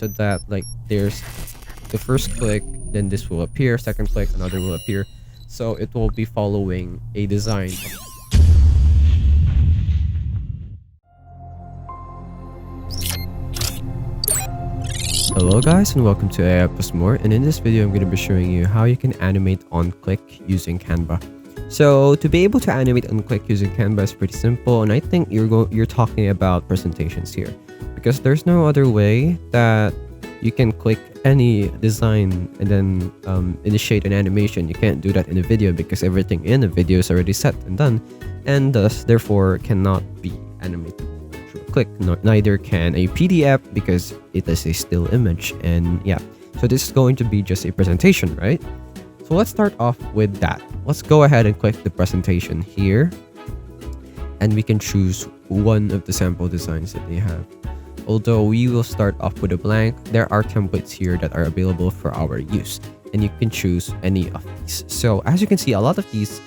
so that like there's the first click, then this will appear, second click, another will appear. So it will be following a design. Hello guys and welcome to AI Plus More, and in this video I'm going to be showing you how you can animate on click using Canva. So to be able to animate on click using Canva is pretty simple, and I think you're talking about presentations here, because there's no other way that you can click any design and then initiate an animation. You can't do that in a video because everything in the video is already set and done, and thus therefore cannot be animated through a click. Neither can a PDF because it is a still image. And yeah, so this is going to be just a presentation, right? So let's start off with that. Let's go ahead and click the presentation here, and we can choose one of the sample designs that they have. Although we will start off with a blank, there are templates here that are available for our use, and you can choose any of these. So as you can see, a lot of these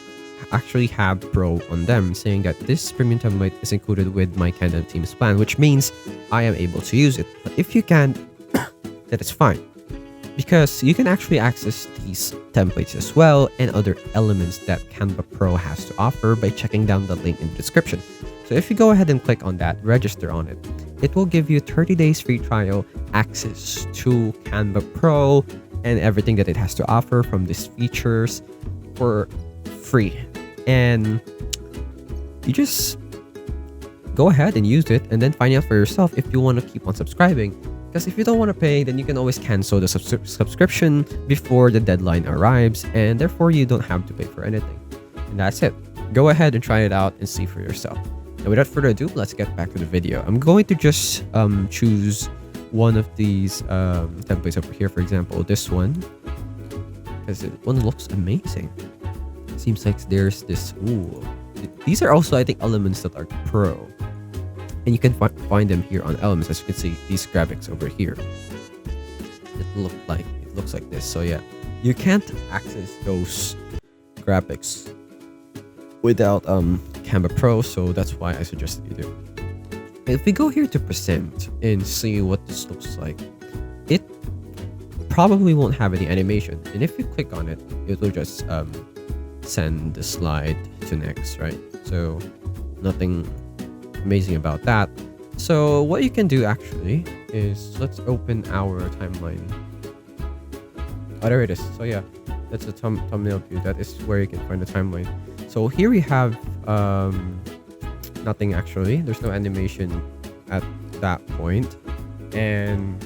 actually have Pro on them, saying that this premium template is included with my Canva Themes plan, which means I am able to use it. But if you can't, that is fine, because you can actually access these templates as well and other elements that Canva Pro has to offer by checking down the link in the description. So if you go ahead and click on that, register on it, it will give you 30 days free trial access to Canva Pro and everything that it has to offer from these features for free. And you just go ahead and use it and then find out for yourself if you want to keep on subscribing. Because if you don't want to pay, then you can always cancel the subscription before the deadline arrives, and therefore you don't have to pay for anything. And that's it. Go ahead and try it out and see for yourself. And without further ado, let's get back to the video. I'm going to just choose one of these templates over here. For example, this one, because one looks amazing. It seems like there's this. Ooh, these are also, I think, elements that are pro. And you can find them here on elements. As you can see, these graphics over here, it looks like this. So yeah, you can't access those graphics without Canva Pro, so that's why I suggest you do. If we go here to present and see what this looks like, it probably won't have any animation, and if you click on it, it will just send the slide to next, right? So nothing amazing about that. So what you can do actually is, let's open our timeline. Oh, there it is. So yeah, that's the thumbnail view. That is where you can find the timeline. So here we have nothing actually. There's no animation at that point. And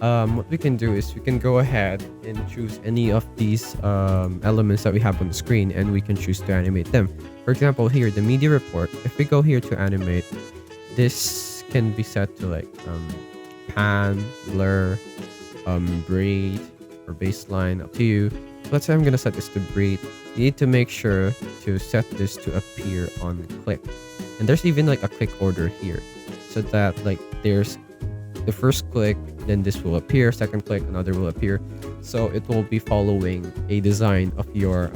what we can do is we can go ahead and choose any of these elements that we have on the screen, and we can choose to animate them. For example, here, the media report, if we go here to animate, this can be set to like pan, blur, breathe, or baseline, up to you. Let's say I'm gonna set this to breathe. You need to make sure to set this to appear on click. And there's even like a click order here, so that like there's the first click, then this will appear, second click, another will appear. So it will be following a design of your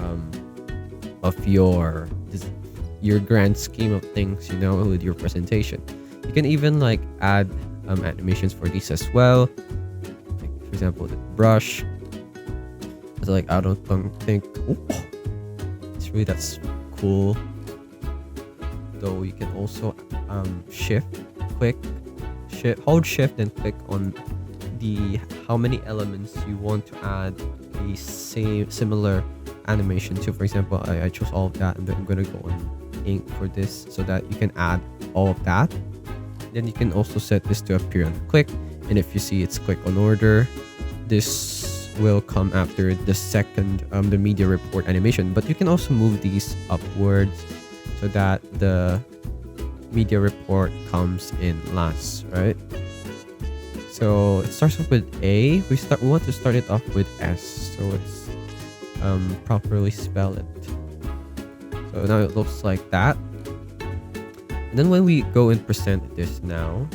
grand scheme of things, you know, with your presentation. You can even like add animations for these as well. Like, for example, the brush. It's like, I don't think it's really that's cool. Though you can also hold shift and click on the how many elements you want to add a similar animation to. For example, I chose all of that, and then I'm gonna go on ink for this so that you can add all of that. Then you can also set this to appear on click, and if you see it's click on order, this will come after the second the media report animation. But you can also move these upwards so that the media report comes in last, right? So it starts off with A. We want to start it off with S, so let's properly spell it. So now it looks like that. And then when we go and present this now,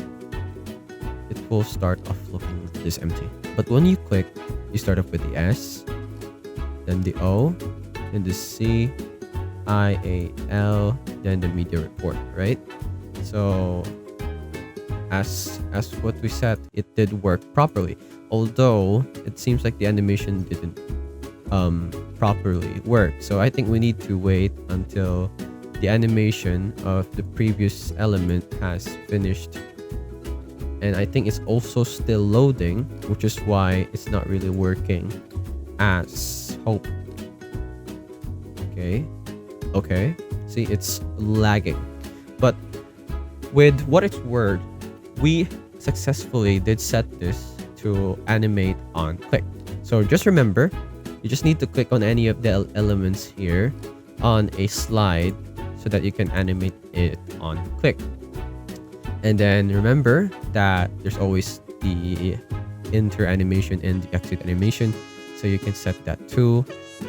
it will start off looking this empty. But when you click, you start off with the S, then the O, then the C, I, A, L, then the media report, right? So as what we said, it did work properly. Although it seems like the animation didn't properly work. So I think we need to wait until the animation of the previous element has finished. And I think it's also still loading, which is why it's not really working as hoped. Okay. See, it's lagging. But with what it's worth, we successfully did set this to animate on click. So just remember, you just need to click on any of the elements here on a slide so that you can animate it on click. And then remember that there's always the enter animation and the exit animation, so you can set that too.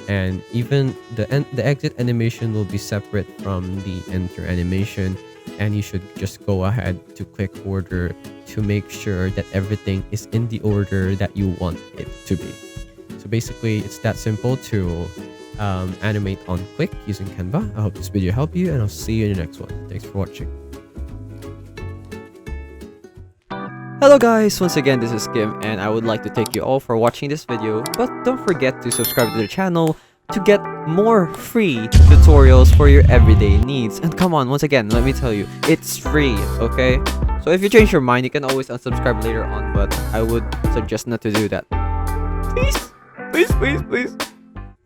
And even the exit animation will be separate from the enter animation, and you should just go ahead to click order to make sure that everything is in the order that you want it to be. So basically, it's that simple to animate on click using Canva. I hope this video helped you, and I'll see you in the next one. Thanks for watching. Hello guys, once again this is Kim, and I would like to thank you all for watching this video, but don't forget to subscribe to the channel to get more free tutorials for your everyday needs. And come on, once again, let me tell you, it's free, okay? So if you change your mind, you can always unsubscribe later on, but I would suggest not to do that. Please.